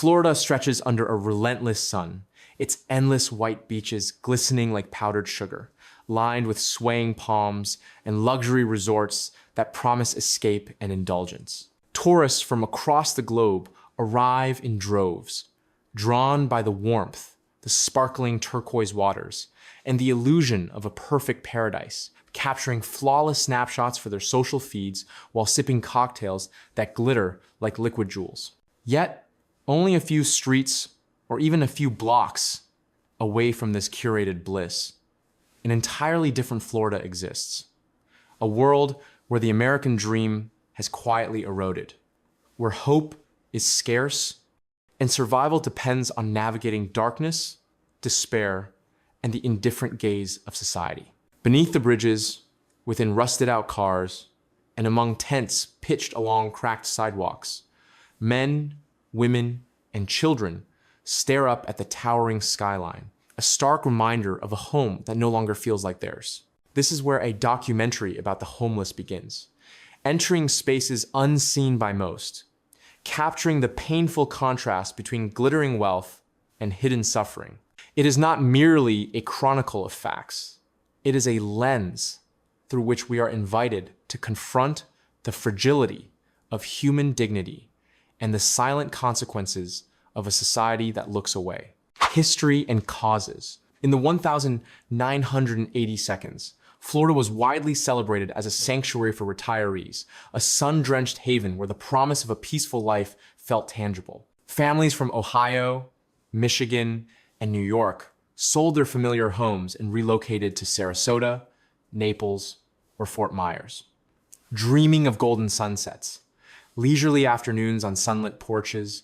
Florida stretches under a relentless sun, its endless white beaches glistening like powdered sugar, lined with swaying palms and luxury resorts that promise escape and indulgence. Tourists from across the globe arrive in droves, drawn by the warmth, the sparkling turquoise waters, and the illusion of a perfect paradise, capturing flawless snapshots for their social feeds while sipping cocktails that glitter like liquid jewels. Yet, only a few streets or even a few blocks away from this curated bliss, an entirely different Florida exists. A world where the American dream has quietly eroded, where hope is scarce and survival depends on navigating darkness, despair, and the indifferent gaze of society. Beneath the bridges, within rusted-out cars, and among tents pitched along cracked sidewalks, men, women, and children stare up at the towering skyline, a stark reminder of a home that no longer feels like theirs. This is where a documentary about the homeless begins, entering spaces unseen by most, capturing the painful contrast between glittering wealth and hidden suffering. It is not merely a chronicle of facts. It is a lens through which we are invited to confront the fragility of human dignity and the silent consequences of a society that looks away. History and causes. In the 1,980 seconds, Florida was widely celebrated as a sanctuary for retirees, a sun-drenched haven where the promise of a peaceful life felt tangible. Families from Ohio, Michigan, and New York sold their familiar homes and relocated to Sarasota, Naples, or Fort Myers, dreaming of golden sunsets, leisurely afternoons on sunlit porches,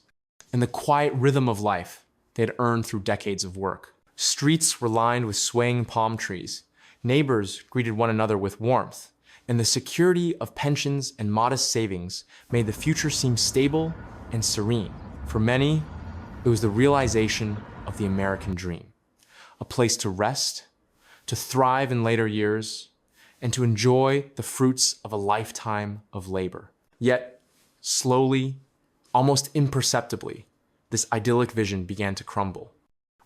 and the quiet rhythm of life they had earned through decades of work. Streets were lined with swaying palm trees, neighbors greeted one another with warmth, and the security of pensions and modest savings made the future seem stable and serene. For many, it was the realization of the American dream, a place to rest, to thrive in later years, and to enjoy the fruits of a lifetime of labor. Yet, slowly, almost imperceptibly, this idyllic vision began to crumble.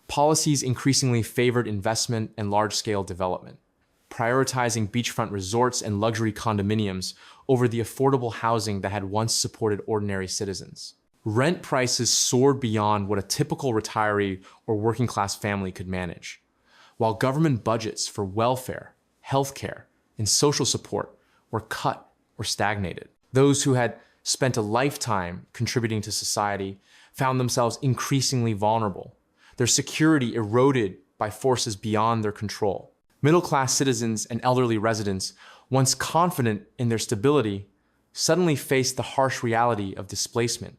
Policies increasingly favored investment and large-scale development, prioritizing beachfront resorts and luxury condominiums over the affordable housing that had once supported ordinary citizens. Rent prices soared beyond what a typical retiree or working-class family could manage, while government budgets for welfare, healthcare, and social support were cut or stagnated. Those who had spent a lifetime contributing to society found themselves increasingly vulnerable, their security eroded by forces beyond their control. Middle-class citizens and elderly residents, once confident in their stability, suddenly faced the harsh reality of displacement,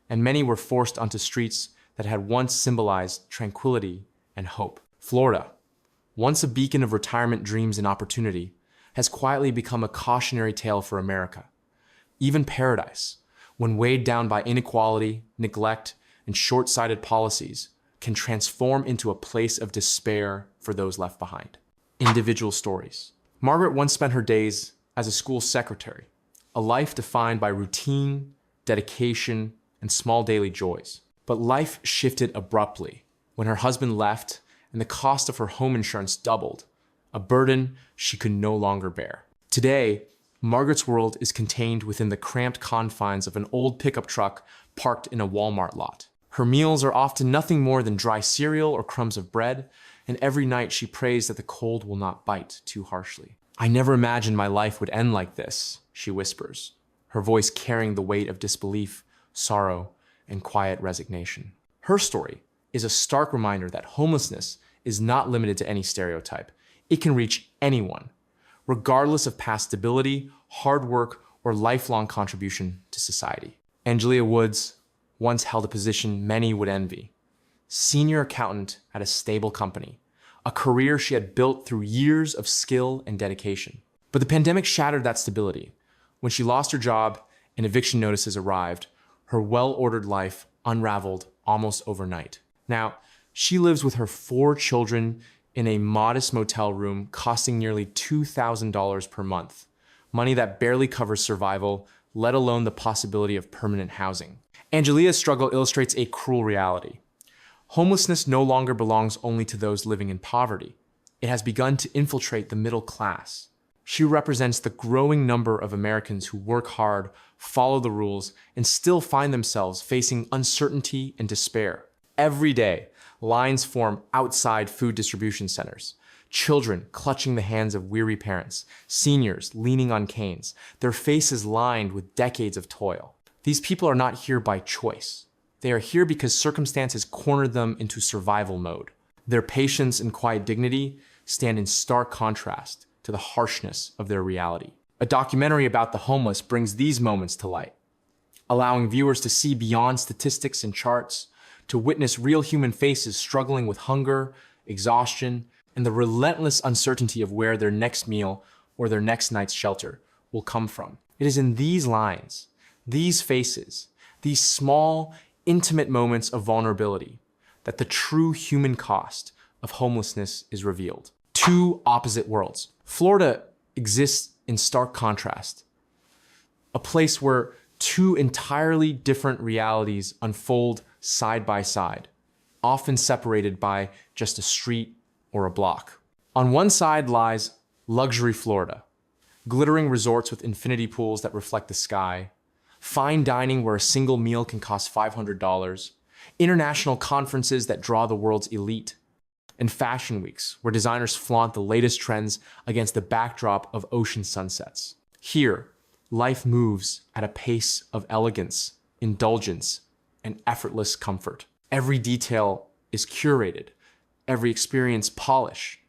and many were forced onto streets that had once symbolized tranquility and hope. Florida, once a beacon of retirement dreams and opportunity, has quietly become a cautionary tale for America. Even paradise, when weighed down by inequality, neglect, and short-sighted policies, can transform into a place of despair for those left behind. Individual stories. Margaret once spent her days as a school secretary, a life defined by routine, dedication, and small daily joys. But life shifted abruptly when her husband left and the cost of her home insurance doubled, a burden she could no longer bear. Today, Margaret's world is contained within the cramped confines of an old pickup truck parked in a Walmart lot. Her meals are often nothing more than dry cereal or crumbs of bread, and every night she prays that the cold will not bite too harshly. "I never imagined my life would end like this," she whispers, her voice carrying the weight of disbelief, sorrow, and quiet resignation. Her story is a stark reminder that homelessness is not limited to any stereotype. It can reach anyone, regardless of past stability, hard work, or lifelong contribution to society. Angelia Woods once held a position many would envy: senior accountant at a stable company, a career she had built through years of skill and dedication. But the pandemic shattered that stability. When she lost her job and eviction notices arrived, her well-ordered life unraveled almost overnight. Now, she lives with her 4 children in a modest motel room costing nearly $2,000 per month, money that barely covers survival, let alone the possibility of permanent housing. Angelia's struggle illustrates a cruel reality. Homelessness no longer belongs only to those living in poverty. It has begun to infiltrate the middle class. She represents the growing number of Americans who work hard, follow the rules, and still find themselves facing uncertainty and despair. Every day, lines form outside food distribution centers. Children clutching the hands of weary parents, seniors leaning on canes, their faces lined with decades of toil. These people are not here by choice. They are here because circumstances cornered them into survival mode. Their patience and quiet dignity stand in stark contrast to the harshness of their reality. A documentary about the homeless brings these moments to light, allowing viewers to see beyond statistics and charts, to witness real human faces struggling with hunger, exhaustion, and the relentless uncertainty of where their next meal or their next night's shelter will come from. It is in these lines, these faces, these small, intimate moments of vulnerability that the true human cost of homelessness is revealed. 2 opposite worlds. Florida exists in stark contrast, a place where 2 entirely different realities unfold side by side, often separated by just a street or a block. On one side lies luxury Florida, glittering resorts with infinity pools that reflect the sky, fine dining where a single meal can cost $500, international conferences that draw the world's elite, and fashion weeks where designers flaunt the latest trends against the backdrop of ocean sunsets. Here, life moves at a pace of elegance, indulgence, and effortless comfort. Every detail is curated, every experience polished,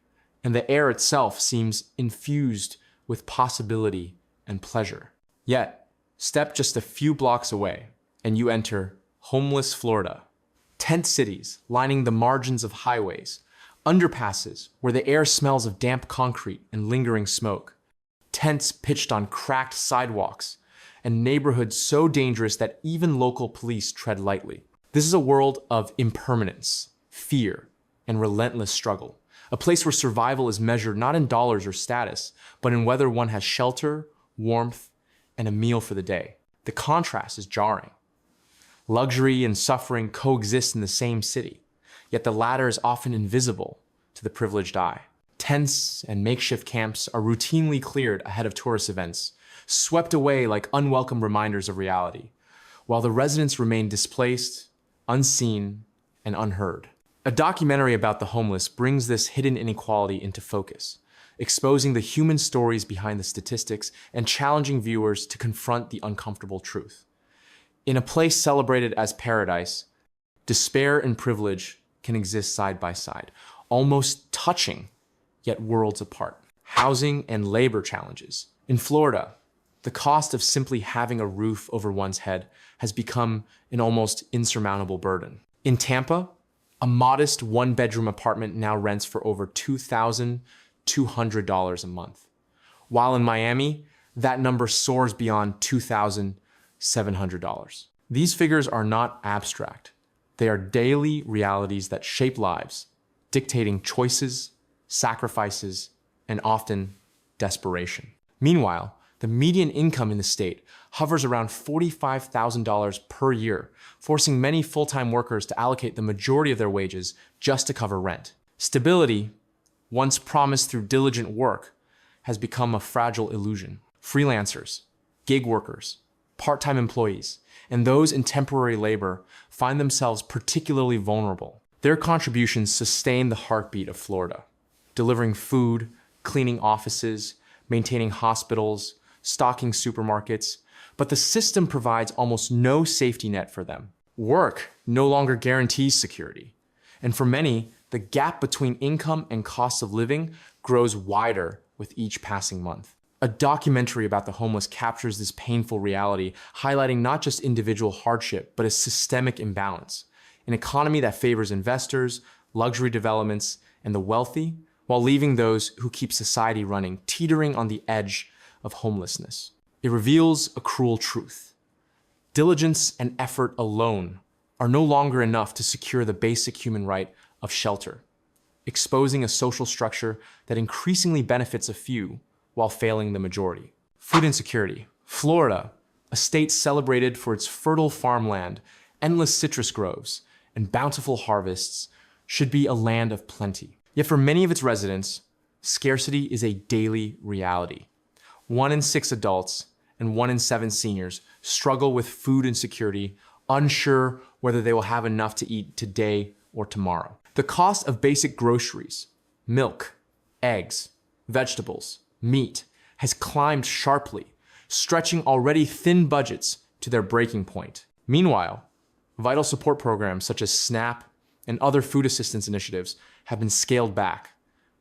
and the air itself seems infused with possibility and pleasure. Yet, step just a few blocks away, and you enter homeless Florida. Tent cities lining the margins of highways, underpasses where the air smells of damp concrete and lingering smoke, tents pitched on cracked sidewalks, and neighborhoods so dangerous that even local police tread lightly. This is a world of impermanence, fear, and relentless struggle, a place where survival is measured not in dollars or status, but in whether one has shelter, warmth, and a meal for the day. The contrast is jarring. Luxury and suffering coexist in the same city, yet the latter is often invisible to the privileged eye. Tents and makeshift camps are routinely cleared ahead of tourist events, swept away like unwelcome reminders of reality, while the residents remain displaced, unseen, and unheard. A documentary about the homeless brings this hidden inequality into focus, exposing the human stories behind the statistics and challenging viewers to confront the uncomfortable truth. In a place celebrated as paradise, despair and privilege can exist side by side, almost touching, yet worlds apart. Housing and labor challenges. In Florida, the cost of simply having a roof over one's head has become an almost insurmountable burden. In Tampa, a modest 1-bedroom apartment now rents for over $2,200 a month, while in Miami, that number soars beyond $2,700. These figures are not abstract. They are daily realities that shape lives, dictating choices, sacrifices, and often desperation. Meanwhile, the median income in the state hovers around $45,000 per year, forcing many full-time workers to allocate the majority of their wages just to cover rent. Stability, once promised through diligent work, has become a fragile illusion. Freelancers, gig workers, part-time employees, and those in temporary labor find themselves particularly vulnerable. Their contributions sustain the heartbeat of Florida, delivering food, cleaning offices, maintaining hospitals, stocking supermarkets, but the system provides almost no safety net for them. Work no longer guarantees security, and for many, the gap between income and cost of living grows wider with each passing month. A documentary about the homeless captures this painful reality, highlighting not just individual hardship, but a systemic imbalance, an economy that favors investors, luxury developments, and the wealthy, while leaving those who keep society running teetering on the edge of homelessness. It reveals a cruel truth. Diligence and effort alone are no longer enough to secure the basic human right of shelter, exposing a social structure that increasingly benefits a few while failing the majority. Food insecurity. Florida, a state celebrated for its fertile farmland, endless citrus groves, and bountiful harvests, should be a land of plenty. Yet for many of its residents, scarcity is a daily reality. 1 in 6 adults and 1 in 7 seniors struggle with food insecurity, unsure whether they will have enough to eat today or tomorrow. The cost of basic groceries, milk, eggs, vegetables, meat, has climbed sharply, stretching already thin budgets to their breaking point. Meanwhile, vital support programs such as SNAP and other food assistance initiatives have been scaled back,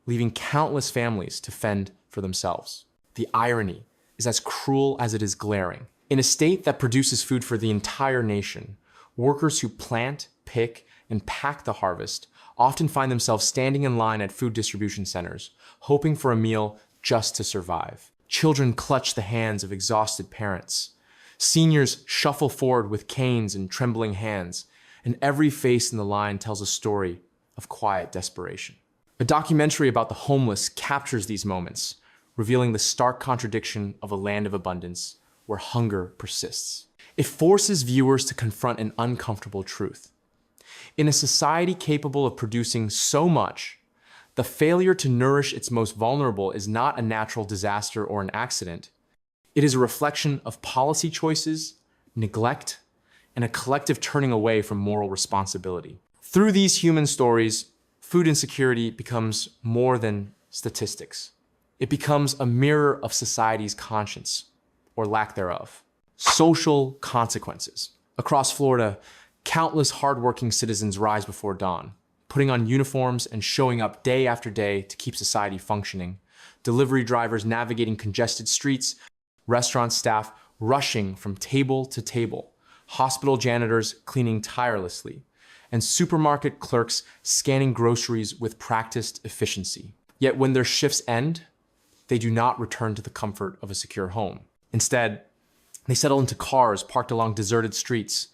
leaving countless families to fend for themselves. The irony is as cruel as it is glaring. In a state that produces food for the entire nation, workers who plant, pick, and pack the harvest often find themselves standing in line at food distribution centers, hoping for a meal just to survive. Children clutch the hands of exhausted parents. Seniors shuffle forward with canes and trembling hands, and every face in the line tells a story of quiet desperation. A documentary about the homeless captures these moments, revealing the stark contradiction of a land of abundance where hunger persists. It forces viewers to confront an uncomfortable truth. In a society capable of producing so much, the failure to nourish its most vulnerable is not a natural disaster or an accident. It is a reflection of policy choices, neglect, and a collective turning away from moral responsibility. Through these human stories, food insecurity becomes more than statistics. It becomes a mirror of society's conscience, or lack thereof. Social consequences. Across Florida, countless hardworking citizens rise before dawn, putting on uniforms and showing up day after day to keep society functioning. Delivery drivers navigating congested streets, restaurant staff rushing from table to table, hospital janitors cleaning tirelessly, and supermarket clerks scanning groceries with practiced efficiency. Yet when their shifts end, they do not return to the comfort of a secure home. Instead, they settle into cars parked along deserted streets,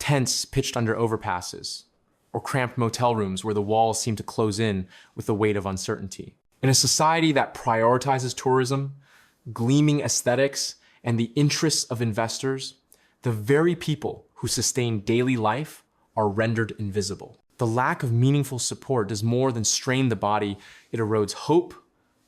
tents pitched under overpasses, or cramped motel rooms where the walls seem to close in with the weight of uncertainty. In a society that prioritizes tourism, gleaming aesthetics, and the interests of investors, the very people who sustain daily life are rendered invisible. The lack of meaningful support does more than strain the body. It erodes hope,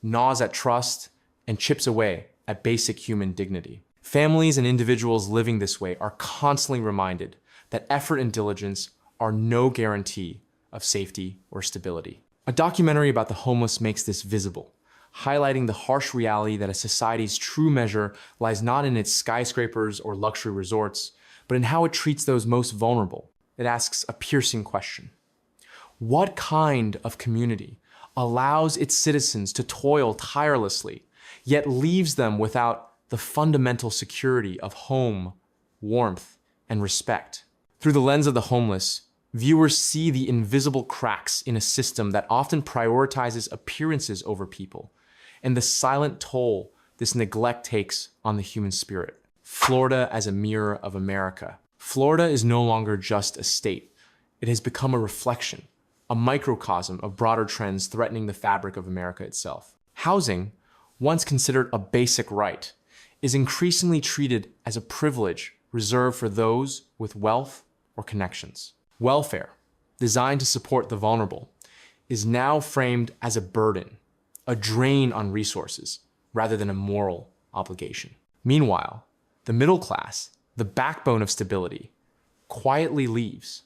gnaws at trust, and chips away at basic human dignity. Families and individuals living this way are constantly reminded that effort and diligence are no guarantee of safety or stability. A documentary about the homeless makes this visible, highlighting the harsh reality that a society's true measure lies not in its skyscrapers or luxury resorts, but in how it treats those most vulnerable. It asks a piercing question. What kind of community allows its citizens to toil tirelessly, yet leaves them without the fundamental security of home, warmth, and respect? Through the lens of the homeless, viewers see the invisible cracks in a system that often prioritizes appearances over people, and the silent toll this neglect takes on the human spirit. Florida as a mirror of America. Florida is no longer just a state. It has become a reflection, a microcosm of broader trends threatening the fabric of America itself. Housing, once considered a basic right, is increasingly treated as a privilege reserved for those with wealth or connections. Welfare, designed to support the vulnerable, is now framed as a burden, a drain on resources, rather than a moral obligation. Meanwhile, the middle class, the backbone of stability, quietly leaves,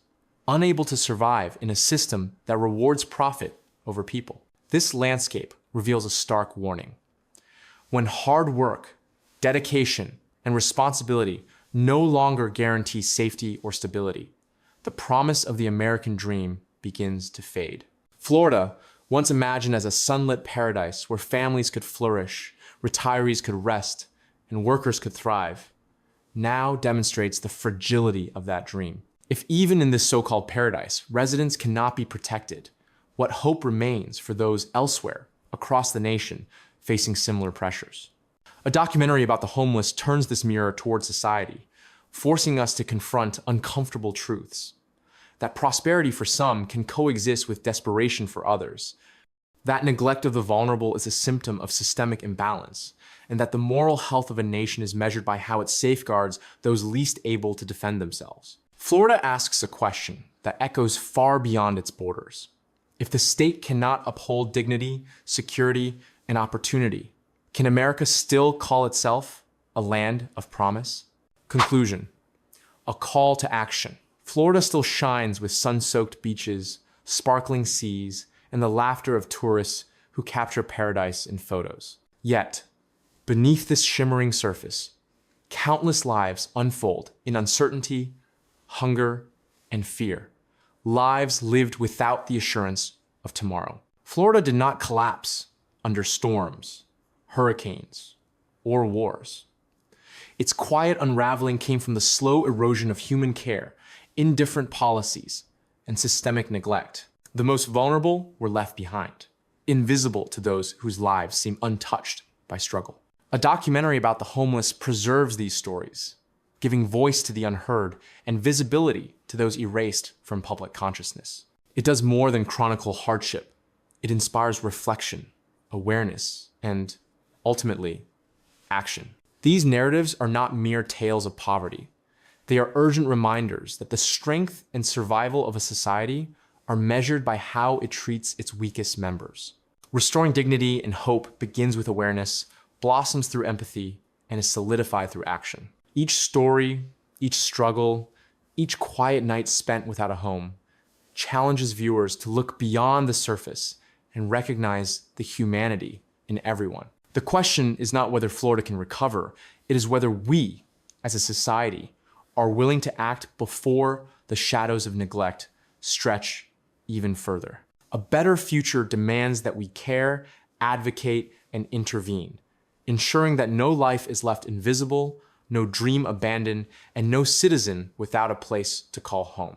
unable to survive in a system that rewards profit over people. This landscape reveals a stark warning. When hard work, dedication, and responsibility no longer guarantee safety or stability, the promise of the American dream begins to fade. Florida, once imagined as a sunlit paradise where families could flourish, retirees could rest, and workers could thrive, now demonstrates the fragility of that dream. If even in this so-called paradise, residents cannot be protected, what hope remains for those elsewhere across the nation facing similar pressures? A documentary about the homeless turns this mirror toward society, forcing us to confront uncomfortable truths. That prosperity for some can coexist with desperation for others. That neglect of the vulnerable is a symptom of systemic imbalance, and that the moral health of a nation is measured by how it safeguards those least able to defend themselves. Florida asks a question that echoes far beyond its borders. If the state cannot uphold dignity, security, and opportunity, can America still call itself a land of promise? Conclusion: a call to action. Florida still shines with sun-soaked beaches, sparkling seas, and the laughter of tourists who capture paradise in photos. Yet, beneath this shimmering surface, countless lives unfold in uncertainty, hunger, and fear. Lives lived without the assurance of tomorrow. Florida did not collapse under storms, hurricanes, or wars. Its quiet unraveling came from the slow erosion of human care, indifferent policies, and systemic neglect. The most vulnerable were left behind, invisible to those whose lives seem untouched by struggle. A documentary about the homeless preserves these stories, giving voice to the unheard and visibility to those erased from public consciousness. It does more than chronicle hardship. It inspires reflection, awareness, and, ultimately, action. These narratives are not mere tales of poverty. They are urgent reminders that the strength and survival of a society are measured by how it treats its weakest members. Restoring dignity and hope begins with awareness, blossoms through empathy, and is solidified through action. Each story, each struggle, each quiet night spent without a home challenges viewers to look beyond the surface and recognize the humanity in everyone. The question is not whether Florida can recover, it is whether we, as a society, are willing to act before the shadows of neglect stretch even further. A better future demands that we care, advocate, and intervene, ensuring that no life is left invisible, no dream abandoned, and no citizen without a place to call home.